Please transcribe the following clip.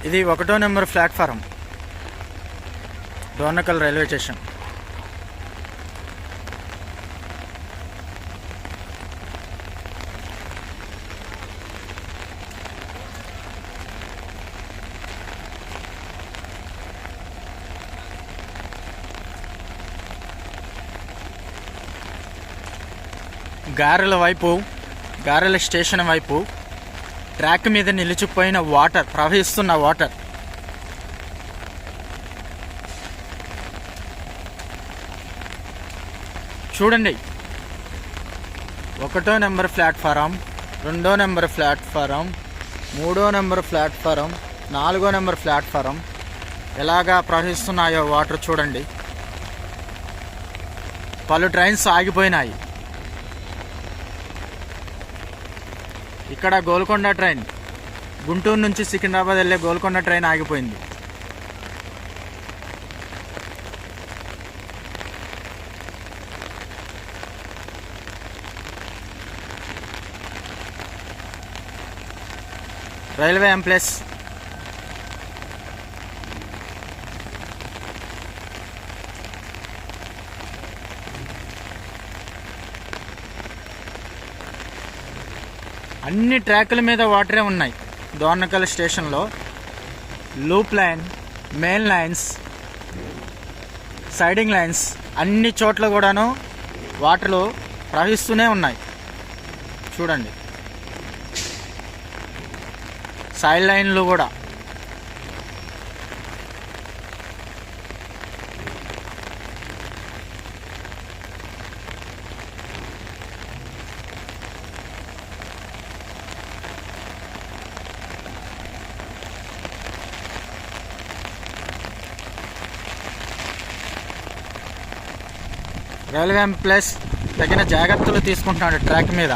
ఇది 1వ number platform, Dornakal railway station. గారెల స్టేషన్ వైపు ట్రాక్ మీద నిలిచిపోయిన వాటర్, ప్రవహిస్తున్న వాటర్. చూడండి, 1వ నెంబర్ ప్లాట్ఫారం, 2వ నెంబర్ ప్లాట్ఫారం, 3వ నెంబర్ ప్లాట్ఫారం, 4వ నెంబర్ ప్లాట్ఫారం ఎలాగా ప్రవహిస్తున్నాయో వాటర్ చూడండి. పలు ట్రైన్స్ ఆగిపోయినాయి. ఇక్కడ గోల్కొండ ట్రైన్, గుంటూరు నుంచి సికింద్రాబాద్ వెళ్ళే గోల్కొండ ట్రైన్ ఆగిపోయింది. రైల్వే ఎంప్లస్, అన్ని ట్రాకుల మీద వాటరే ఉన్నాయి. డోర్నకల్ స్టేషన్లో loop line, main lines, siding lines అన్ని చోట్ల కూడాను వాటర్లు ప్రవహిస్తూనే ఉన్నాయి. చూడండి, సైడ్ లైన్లు కూడా. రైల్వే ఎంప్లాయీస్ తగిన జాగ్రత్తలు తీసుకుంటున్నాడు ట్రాక్ మీద.